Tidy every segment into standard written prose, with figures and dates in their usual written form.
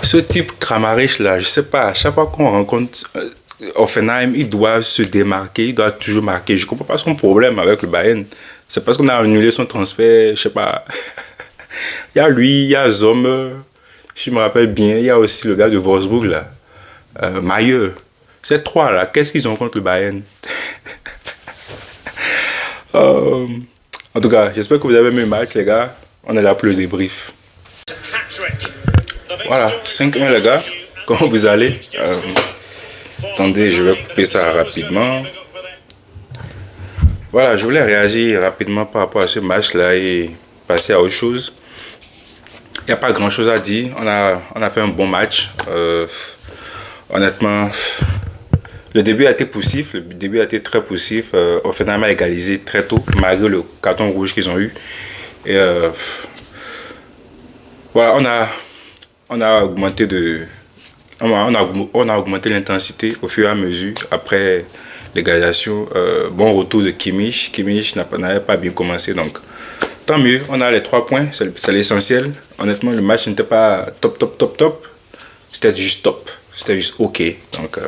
Ce type Kramaric là, je sais pas, à chaque fois qu'on rencontre Offenheim, il doit se démarquer, il doit toujours marquer. Je comprends pas son problème avec le Bayern. C'est parce qu'on a annulé son transfert, je sais pas. Il y a lui, il y a Zomer, si je me rappelle bien, il y a aussi le gars de Wolfsburg là, Mailleux. Ces trois là, qu'est-ce qu'ils ont contre le Bayern? Euh, En tout cas, j'espère que vous avez aimé le match les gars. On est là pour le débrief. Voilà, 5-1 les gars, comment vous allez? Attendez, je vais couper ça rapidement. Voilà, je voulais réagir rapidement par rapport à ce match-là et passer à autre chose. Il n'y a pas grand-chose à dire. On a fait un bon match. Honnêtement, le début a été poussif. Le début a été très poussif. Offenheim a égalisé très tôt, malgré le carton rouge qu'ils ont eu. Et voilà, on a augmenté on a augmenté l'intensité au fur et à mesure après l'égalisation. Bon retour de Kimmich. Kimmich n'avait pas bien commencé, donc tant mieux. On a les 3 points, c'est l'essentiel. Honnêtement, le match n'était pas top. C'était juste top. C'était juste ok. Donc,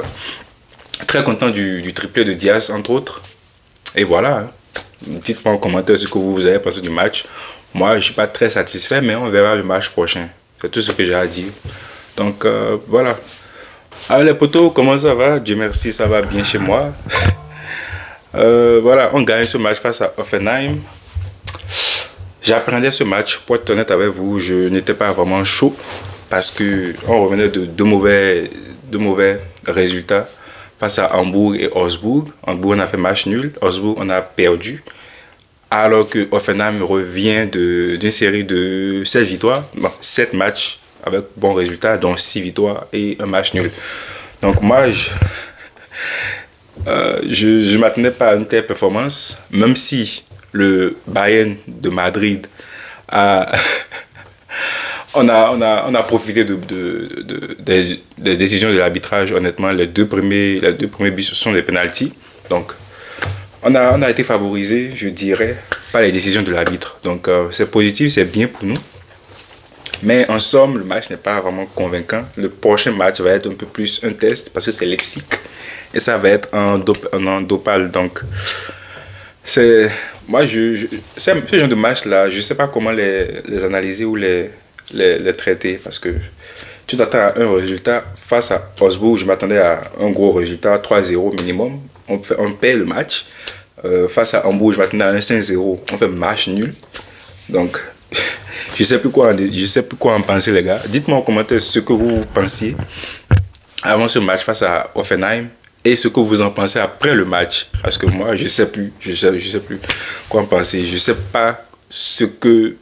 très content du triplé de Diaz, entre autres. Et voilà. Hein. Dites-moi en commentaire ce que vous avez pensé du match. Moi, je ne suis pas très satisfait, mais on verra le match prochain. C'est tout ce que j'ai à dire. Donc, voilà. Alors les potos, comment ça va? Dieu merci, ça va bien chez moi. Voilà, on gagne ce match face à Offenheim. J'appréhendais ce match, pour être honnête avec vous, je n'étais pas vraiment chaud parce que on revenait de deux mauvais résultats face à Hambourg et Augsbourg. Hambourg, on a fait match nul, Augsbourg, on a perdu. Alors que Offenheim revient d'une série de 7 victoires, bon, 7 matchs avec bons résultats, dont 6 victoires et un match nul. Donc moi, je m'attendais pas à une telle performance, même si le Bayern de Madrid a, on a profité des décisions de l'arbitrage. Honnêtement, les deux premiers buts ce sont des penalties. Donc, on a été favorisé, je dirais, par les décisions de l'arbitre. Donc, c'est positif, c'est bien pour nous. Mais en somme, le match n'est pas vraiment convaincant. Le prochain match va être un peu plus un test parce que c'est Leipzig. Et ça va être un dopal. Donc, moi, ce genre de match-là, je ne sais pas comment les analyser ou les traiter. Parce que tu t'attends à un résultat. Face à Augsbourg, je m'attendais à un gros résultat, 3-0 minimum. On perd le match. Face à Hambourg, je m'attendais à un 5-0. On fait match nul. Donc, je sais plus quoi en penser les gars. Dites-moi en commentaire ce que vous pensiez avant ce match face à Offenheim et ce que vous en pensez après le match. Parce que moi, je sais plus quoi en penser. Je sais pas ce que...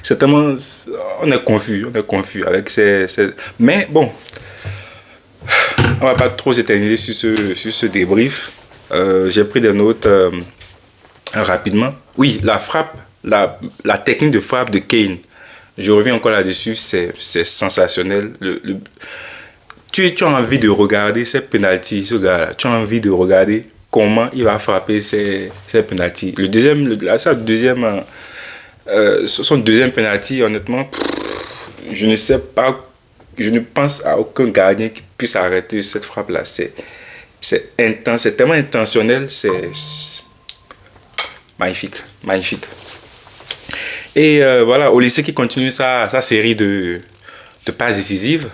C'est tellement... On est confus avec Mais bon, on va pas trop s'éterniser sur ce débrief. J'ai pris des notes rapidement. Oui, la frappe. La technique de frappe de Kane, je reviens encore là-dessus, c'est sensationnel. Tu as envie de regarder ces penalties, ce gars-là. Tu as envie de regarder comment il va frapper ces penalties. Son deuxième penalty, honnêtement, je ne sais pas, je ne pense à aucun gardien qui puisse arrêter cette frappe-là. C'est intense, c'est tellement intentionnel, c'est magnifique. Et voilà, au lycée qui continue sa série de passes décisives.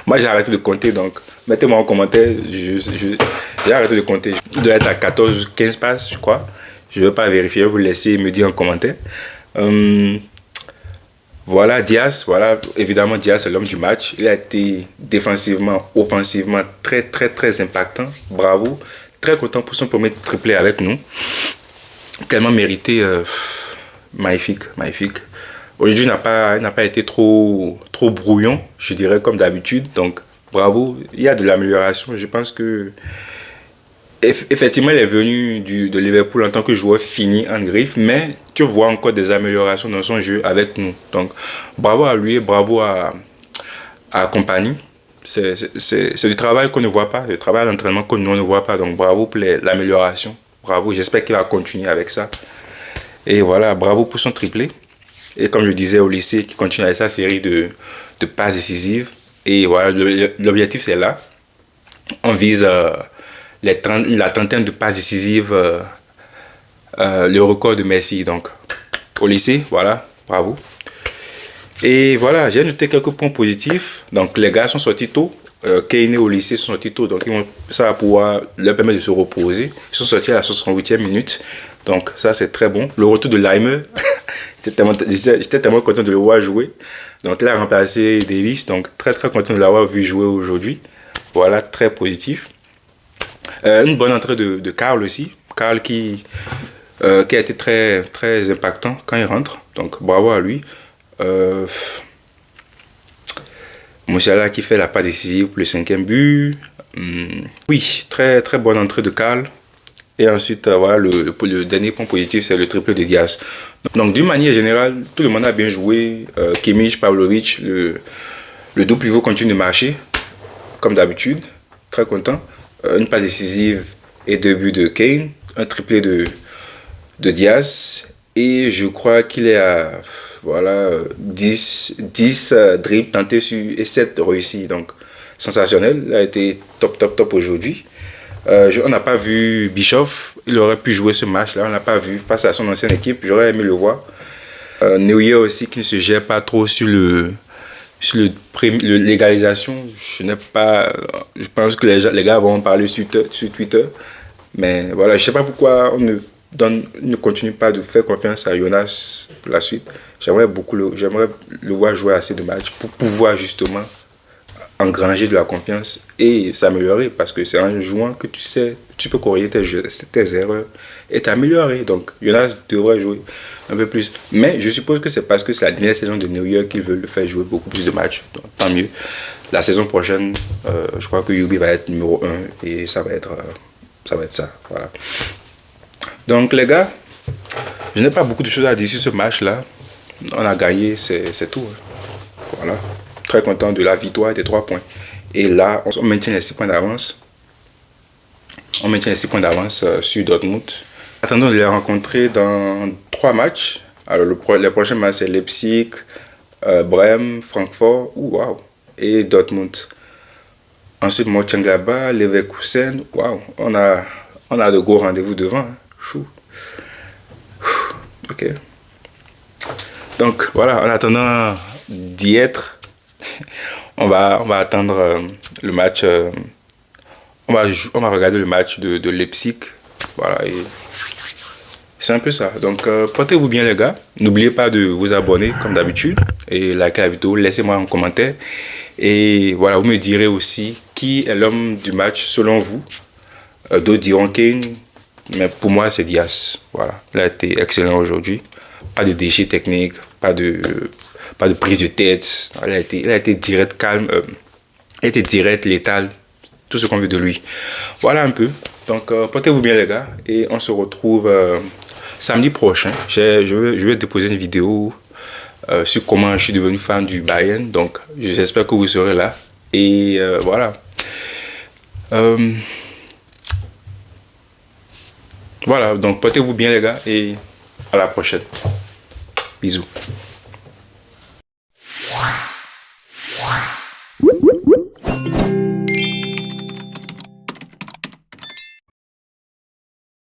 Moi, j'ai arrêté de compter, donc mettez-moi en commentaire. J'ai arrêté de compter. Il doit être à 14 ou 15 passes, je crois. Je ne vais pas vérifier, vous laissez me dire en commentaire. Voilà, Diaz. Voilà, évidemment, Diaz, c'est l'homme du match. Il a été défensivement, offensivement très impactant. Bravo. Très content pour son premier triplé avec nous. Tellement mérité. Magnifique. Aujourd'hui, il n'a pas été trop brouillon, je dirais, comme d'habitude. Donc, bravo. Il y a de l'amélioration. Je pense que effectivement, il est venu de Liverpool en tant que joueur fini en griffe, mais tu vois encore des améliorations dans son jeu avec nous. Donc, bravo à lui et bravo à Compagnie. C'est du travail qu'on ne voit pas, le travail d'entraînement que nous on ne voit pas. Donc, bravo pour l'amélioration. Bravo, j'espère qu'il va continuer avec ça. Et voilà, bravo pour son triplé. Et comme je disais au lycée, qui continue avec sa série de passes décisives. Et voilà, l'objectif c'est là. On vise la trentaine de passes décisives, le record de Messi. Donc, au lycée, voilà, bravo. Et voilà, j'ai noté quelques points positifs. Donc, les gars sont sortis tôt. Kane au lycée sont sortis tôt. Donc, ça va pouvoir leur permettre de se reposer. Ils sont sortis à la 68e minute. Donc, ça, c'est très bon. Le retour de Laimer, j'étais tellement content de le voir jouer. Donc, il a remplacé Davis. Donc, très, très content de l'avoir vu jouer aujourd'hui. Voilà, très positif. Une bonne entrée de Karl aussi. Karl qui a été très, très impactant quand il rentre. Donc, bravo à lui. Moussiala qui fait la passe décisive pour le 5e but. Oui, très, très bonne entrée de Karl. Et ensuite, voilà, le dernier point positif, c'est le triplé de Diaz. Donc, d'une manière générale, tout le monde a bien joué. Kimmich, Pavlovic, le double pivot continue de marcher, comme d'habitude. Très content. Une passe décisive et 2 buts de Kane. Un triplé de Diaz. Et je crois qu'il est à voilà, 10 dribbles tentés et 7 réussis. Donc, sensationnel. Il a été top, top, top aujourd'hui. On n'a pas vu Bischoff. Il aurait pu jouer ce match-là. On n'a pas vu face à son ancienne équipe. J'aurais aimé le voir. Neuer aussi qui ne se gère pas trop sur l'égalisation. Je pense que les gars vont en parler sur Twitter. Mais voilà, je ne sais pas pourquoi on ne continue pas de faire confiance à Jonas pour la suite. J'aimerais le voir jouer assez de matchs pour pouvoir justement engranger de la confiance et s'améliorer, parce que c'est en jouant que tu sais, tu peux corriger tes erreurs et t'améliorer. Donc Jonas devrait jouer un peu plus, mais je suppose que c'est parce que c'est la dernière saison de New York qu'ils veulent le faire jouer beaucoup plus de matchs. Donc, tant mieux. La saison prochaine, je crois que Yubi va être numéro 1 et ça va être ça. Voilà. Donc les gars, je n'ai pas beaucoup de choses à dire sur ce match là. On a gagné, c'est tout. Voilà. Très content de la victoire des 3 points. Et là, on maintient les 6 points d'avance. On maintient les 6 points d'avance sur Dortmund. Attendons de les rencontrer dans 3 matchs. Alors, les prochains matchs, c'est Leipzig, Brême, Francfort, wow, et Dortmund. Ensuite, Mönchengladbach, Leverkusen, wow, on a de gros rendez-vous devant. Hein. Chou. Ok. Donc, voilà, en attendant d'y être, on va attendre le match. On va regarder le match de Leipzig. Voilà, et c'est un peu ça. Donc, portez-vous bien, les gars. N'oubliez pas de vous abonner, comme d'habitude, et liker la vidéo. Laissez-moi un commentaire. Et voilà, vous me direz aussi qui est l'homme du match selon vous. D'autres diront Kane, mais pour moi, c'est Diaz. Voilà, il a été excellent aujourd'hui. Pas de déchets techniques, pas de prise de tête. Il a été direct, calme. Il a été direct, létal. Tout ce qu'on veut de lui. Voilà un peu. Donc, portez-vous bien, les gars. Et on se retrouve samedi prochain. Je vais déposer une vidéo sur comment je suis devenu fan du Bayern. Donc, j'espère que vous serez là. Et voilà. Voilà. Donc, portez-vous bien, les gars. Et à la prochaine. Bisous.